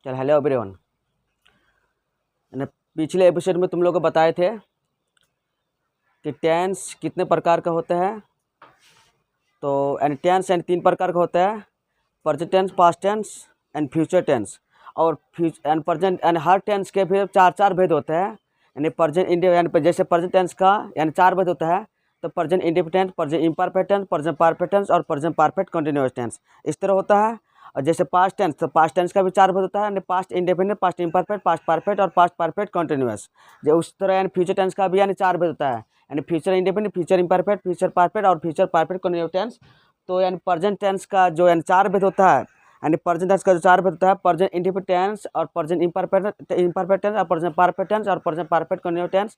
चल hello everyone. पिछले episode में तुम लोग को बताए थे कि टेंस कितने प्रकार का होता है। तो यानी टेंस यानी 3 प्रकार का होता है, present tense, past tense and future tense. और एंड प्रेजेंट एंड हर टेंस के फिर 4 भेद होते हैं। यानी प्रेजेंट यानी जैसे प्रेजेंट टेंस का यानी 4 भेद होता है, तो present indefinite, present imperfect tense, present perfect tense और प्रेजेंट परफेक्ट कंटिन्यूअस टेंस, इस तरह होता है। और जैसे पास्ट टेंस, तो पास्ट टेंस का भी 4 भेद होता है, यानी past indefinite, past imperfect, past perfect और पास्ट परफेक्ट कंटिन्यूअस। जो उस तरह यानी फ्यूचर टेंस का भी यानी 4 भेद होता है, यानी future indefinite, future imperfect, future perfect और फ्यूचर परफेक्ट कंटिन्यूअस टेंस। तो यानी प्रेजेंट टेंस का जो यानी 4 भेद होता है, यानी प्रेजेंट टेंस का जो 4 भेद होता है, प्रेजेंट इंडेफिनिट टेंस और प्रेजेंट इम्परफेक्ट टेंस और प्रेजेंट परफेक्ट टेंस और प्रेजेंट परफेक्ट कंटिन्यूअस टेंस।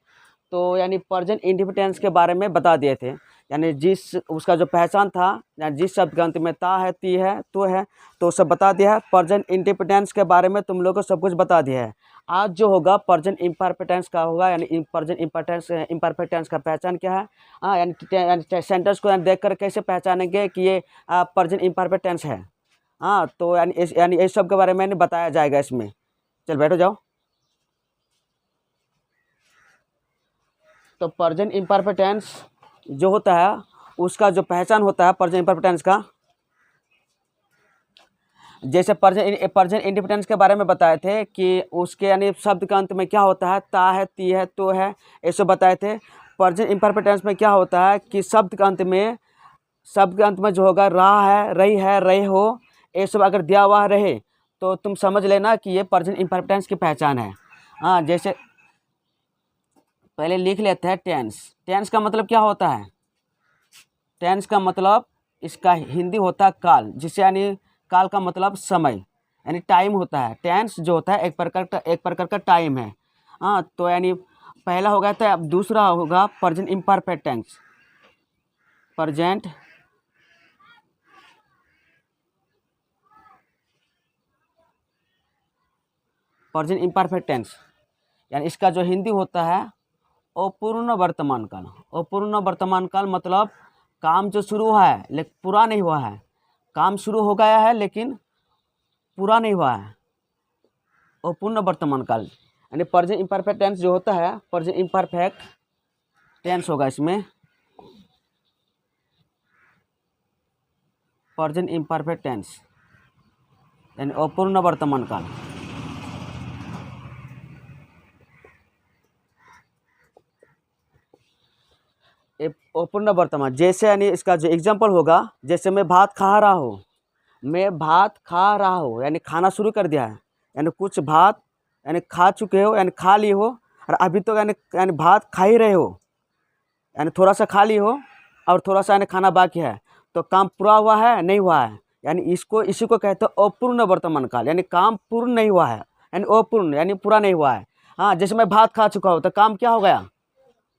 तो यानी प्रेजेंट इंडेफिनिट टेंस के बारे में बता दिए थे, यानी जिस उसका जो पहचान था, यानी जिस शब्द के अंत में ता है, ती है, तो है, तो सब बता दिया है। प्रेजेंट इंडेफिनिट टेंस के बारे में तुम लोग को सब कुछ बता दिया है। आज जो होगा प्रेजेंट इम्परफेक्ट टेंस का होगा, यानी प्रेजेंट इम्परफेक्ट टेंस का पहचान क्या है। हाँ, यानी सेंटेंस को देख कर कैसे पहचानेंगे कि ये प्रेजेंट इम्परफेक्ट टेंस है। हाँ, तो यानी इस सब के बारे में बताया जाएगा इसमें। चल बैठो जाओ। तो प्रेजेंट इम्परफेक्ट टेंस जो होता है उसका जो पहचान होता है प्रेजेंट इम्परफेक्ट टेंस का, जैसे प्रेजेंट इंडिफिनिट टेंस के बारे में बताए थे कि उसके यानी शब्द के अंत में क्या होता है, ता है, ती है, तो है, ये सब बताए थे। प्रेजेंट इम्परफेक्ट टेंस में क्या होता है कि शब्द के अंत में जो होगा रहा है, रही है, रहे हो, ये सब अगर दिया हुआ रहे तो तुम समझ लेना कि ये प्रेजेंट इम्परफेक्ट टेंस की पहचान है। हाँ, जैसे पहले लिख लेते हैं टेंस। टेंस का मतलब क्या होता है? टेंस का मतलब इसका हिंदी होता है काल, जिसे यानी काल का मतलब समय यानी टाइम होता है। टेंस जो होता है एक प्रकार का टाइम है। हाँ, तो यानी पहला हो गया था, अब दूसरा होगा present imperfect tense. Present imperfect tense यानी इसका जो हिंदी होता है अपूर्ण वर्तमान काल। अपूर्ण वर्तमान काल मतलब काम जो शुरू हुआ है लेकिन पूरा नहीं हुआ है। काम शुरू हो गया है लेकिन पूरा नहीं हुआ है, अपूर्ण वर्तमान काल। यानी प्रेजेंट इम्परफेक्ट टेंस जो होता है, प्रेजेंट इम्परफेक्ट टेंस होगा इसमें, प्रेजेंट इम्परफेक्ट टेंस यानी अपूर्ण वर्तमान काल। अपूर्ण वर्तमान, जैसे यानी इसका जो एग्जांपल होगा, जैसे मैं भात खा रहा हूँ, मैं भात खा रहा हूँ यानी खाना शुरू कर दिया है, यानी कुछ भात यानी खा चुके हो, यानी खा लिए हो, और अभी तो यानी भात खा ही रहे हो, यानी थोड़ा सा खा लिए हो और थोड़ा सा यानी खाना बाकी है, तो काम पूरा हुआ है नहीं हुआ है, यानी इसी को कहते हैं अपूर्ण वर्तमान काल। यानी काम पूर्ण नहीं हुआ है, यानी अपूर्ण यानी पूरा नहीं हुआ है। हाँ, जैसे मैं भात खा चुका हूँ तो काम क्या हो गया,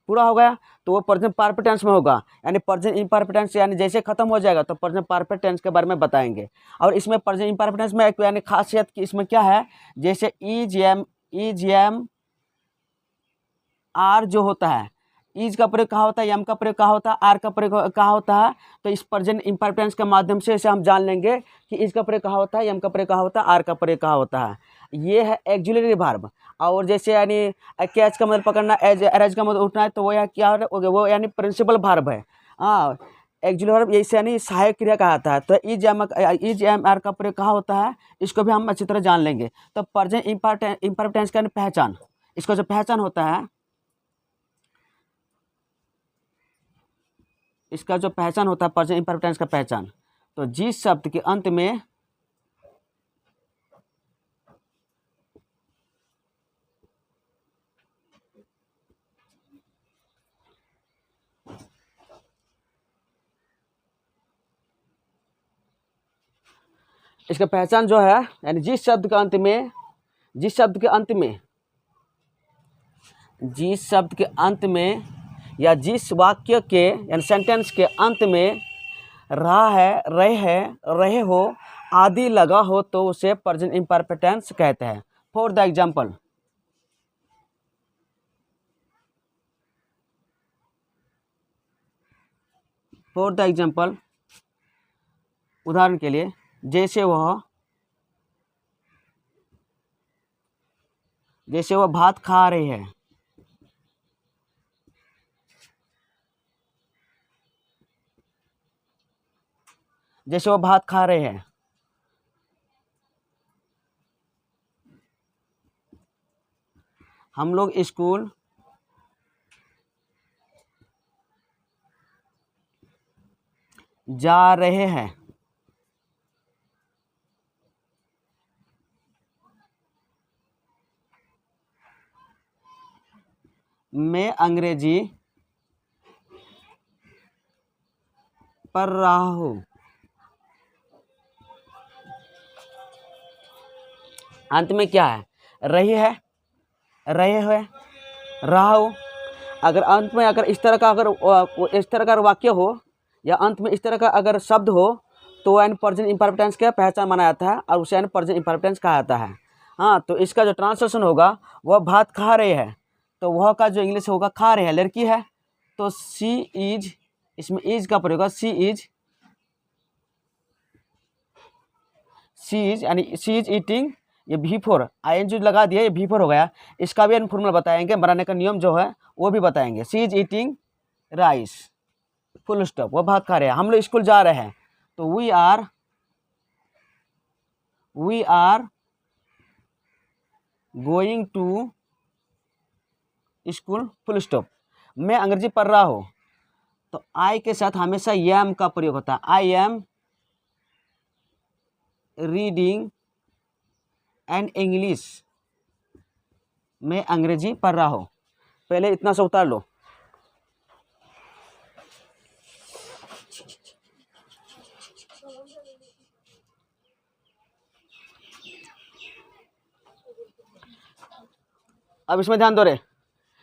पूरा हो गया, तो वो प्रेजेंट परफेक्ट टेंस में होगा। यानी प्रेजेंट इम्परफेक्ट टेंस यानी जैसे खत्म हो जाएगा तो प्रेजेंट परफेक्ट टेंस के बारे में बताएंगे। और इसमें प्रेजेंट इम्परफेक्ट टेंस में एक यानी खासियत कि इसमें क्या है, जैसे ईज एम आर जो होता है, ईज का प्रयोग कहाँ होता है, एम का प्रयोग कहाँ होता है, आर का प्रयोग कहाँ होता है, तो इस प्रेजेंट इम्परफेक्ट टेंस के माध्यम से इसे हम जान लेंगे कि ईज का प्रयोग कहाँ होता है, एम का प्रयोग कहाँ होता है, आर का प्रयोग कहाँ होता है। ये है एक्जुलरी वर्ब। और जैसे यानी कैच का मतलब पकड़ना, एज का मतलब उठना है, तो वो क्या वो यानी प्रिंसिपल वर्ब है। हाँ, एक्जुलरी वर्ब इसे यानी सहायक क्रिया कहता है। तो ईज एम आर का प्रयोग कहाँ होता है, इसको भी हम अच्छी तरह जान लेंगे। तो प्रेजेंट इम्परफेक्ट टेंस का पहचान, इसका जो पहचान होता है, इसका जो पहचान होता है प्रेजेंट इम्परफेक्ट टेंस का पहचान, तो जिस शब्द के अंत में इसका पहचान जो है, यानी जिस शब्द के अंत में या जिस वाक्य के यानी सेंटेंस के अंत में रहा है, रहे हो आदि लगा हो तो उसे प्रेजेंट इम्परफेक्ट टेंस कहते हैं। फॉर द एग्जाम्पल, उदाहरण के लिए जैसे वह भात खा रही है, जैसे वह भात खा रहे हैं। हम लोग स्कूल जा रहे हैं। मैं अंग्रेजी पढ़ रहा हूँ। अंत में क्या है? रही है, रहे हुए, रहा हूँ। अगर अंत में अगर इस तरह का वाक्य हो या अंत में इस तरह का अगर शब्द हो तो एन प्रेजेंट इम्परफेक्ट टेंस का पहचान माना जाता है और उसे एन प्रेजेंट इम्परफेक्ट टेंस कहा जाता है। हाँ, तो इसका जो ट्रांसलेशन होगा वह भात खा रहे हैं, तो वह का जो इंग्लिश होगा खा रहे हैं, लड़की है तो शी इज, इसमें इज का प्रयोग होगा, शी इज यानी शी इज ईटिंग, ये V4 ING लगा दिया, ये V4 हो गया। इसका भी फॉर्मूला बताएंगे, बनाने का नियम जो है वो भी बताएंगे। She is eating rice, full stop, वो भात खा रहे हैं। हम लोग स्कूल जा रहे हैं तो we are going to school, full stop. मैं अंग्रेजी पढ़ रहा हूँ तो आई के साथ हमेशा एम का प्रयोग होता है। I am reading and English, मैं अंग्रेजी पढ़ रहा हूँ। पहले इतना सा उतार लो। अब इसमें ध्यान दो रे,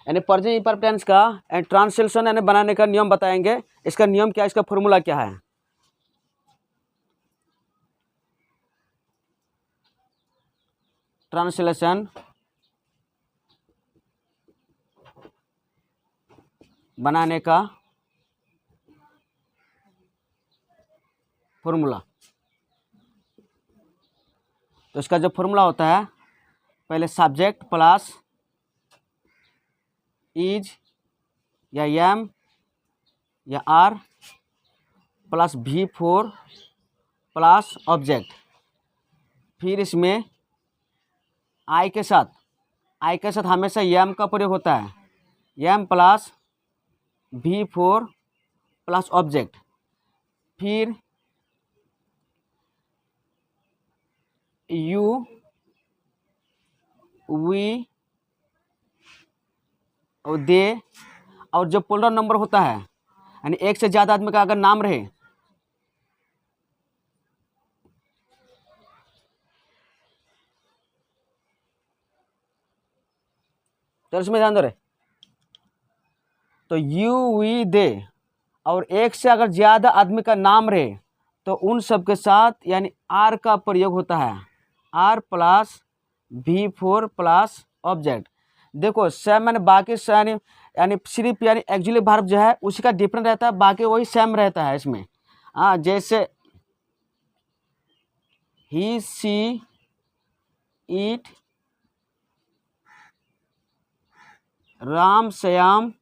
यानी प्रेजेंट इम्परफेक्ट टेंस का एंड ट्रांसलेशन यानी बनाने का नियम बताएंगे। इसका नियम क्या है, इसका फॉर्मूला क्या है। ट्रांसलेशन बनाने का फॉर्मूला, तो इसका जो फॉर्मूला होता है, पहले सब्जेक्ट प्लस इज या एम या are plus V4 plus object, फिर इसमें आई के साथ हमेशा एम का प्रयोग होता है, M plus V4 plus object, फिर यू वी और दे, और जो प्लूरल नंबर होता है यानी एक से ज़्यादा आदमी का अगर नाम रहे तो इसमें ध्यान दो रहे, तो यू वी दे और एक से अगर ज़्यादा आदमी का नाम रहे तो उन सब के साथ यानी आर का प्रयोग होता है, R plus V4 plus object. देखो सेम मैंने बाकी यानी सिर्फ यानी एक्चुअली वर्ब जो है उसी का डिफरेंट रहता है, बाकी वही सेम रहता है इसमें। हाँ, जैसे ही सी ईट, राम श्याम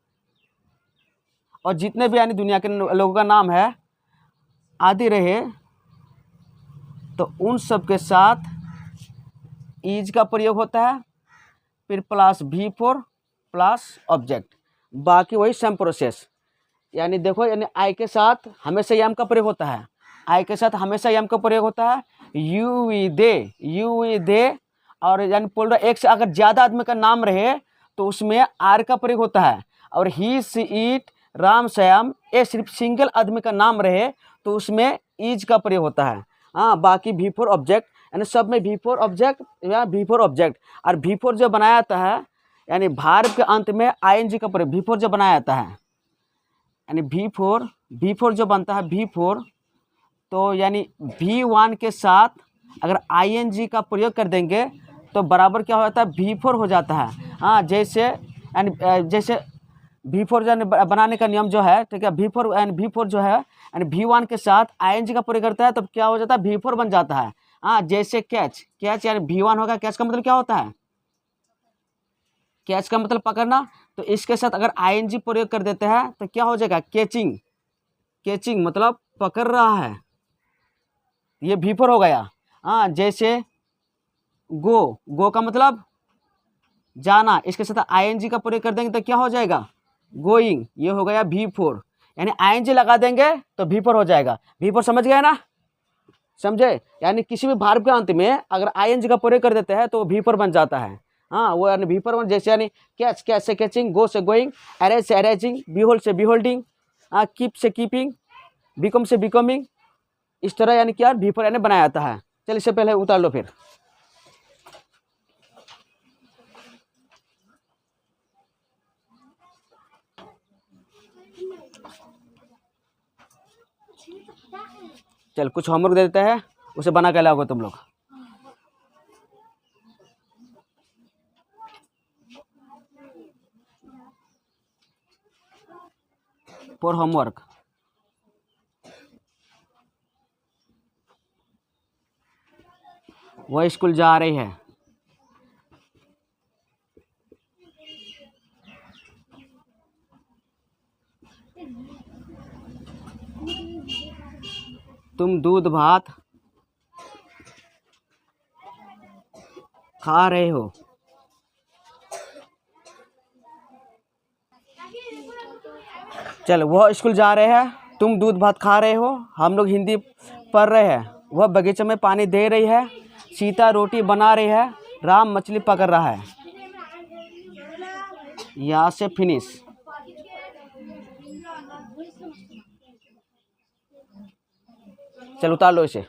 और जितने भी यानी दुनिया के लोगों का नाम है आदि रहे तो उन सब के साथ इज का प्रयोग होता है, फिर प्लस V4 प्लस ऑब्जेक्ट, बाकी वही सेम प्रोसेस। यानी देखो, यानी आई के साथ हमेशा एम का प्रयोग होता है, आई के साथ हमेशा एम का प्रयोग होता है, यू वी दे और यानी प्लूरल एक से अगर ज़्यादा आदमी का नाम रहे तो उसमें आर का प्रयोग होता है, और ही सी ईट राम श्याम ये सिर्फ सिंगल आदमी का नाम रहे तो उसमें इज का प्रयोग होता है। हाँ, बाकी V4 ऑब्जेक्ट यानी सब में V4 ऑब्जेक्ट या V4 ऑब्जेक्ट, और V4 जो बनाया जाता है यानी भार्ब के अंत में ING का प्रयोग, V4 जो बनाया जाता है यानी V4 जो बनता है V4, तो यानी V1 के साथ अगर ING का प्रयोग कर देंगे तो बराबर क्या हो जाता है, V4 हो जाता है। हाँ, जैसे यानी जैसे V4 जो बनाने का नियम जो है, ठीक है, V4 जो है यानी V1 के साथ ING का प्रयोग करता है तो क्या हो जाता है, V4 बन जाता है। हाँ, जैसे कैच यानी V1 होगा, कैच का मतलब क्या होता है, कैच का मतलब पकड़ना, तो इसके साथ अगर ING प्रयोग कर देते हैं तो क्या हो जाएगा, कैचिंग मतलब पकड़ रहा है, ये V4 हो गया। हाँ, जैसे गो का मतलब जाना, इसके साथ ING का प्रयोग कर देंगे तो क्या हो जाएगा, गोइंग, ये हो गया V4। यानी ING लगा देंगे तो V4 हो जाएगा। V4 समझ गए ना, समझे, यानी किसी भी भार्ब के अंत में अगर ING का प्रयोग कर देते हैं तो V4 बन जाता है। हाँ, वो यानी V4 बन, जैसे यानी कैच से कैचिंग, गो से गोइंग, अरेज से अरेजिंग, बिहोल्ड से बिहोल्डिंग, कीप से कीपिंग, बिकम से बिकमिंग, इस तरह यानी क्या V4 यानी बनाया जाता है। चल इससे पहले उतार लो फिर। चल कुछ होमवर्क दे देते हैं, उसे बना के लाओगे तुम लोग। फॉर होमवर्क, वह स्कूल जा रही है। तुम दूध भात खा रहे हो। चल, वह स्कूल जा रहे हैं, तुम दूध भात खा रहे हो, हम लोग हिंदी पढ़ रहे हैं, वह बगीचे में पानी दे रही है, सीता रोटी बना रही है, राम मछली पकड़ रहा है। यहाँ से फिनिश। चल उतार लो इसे।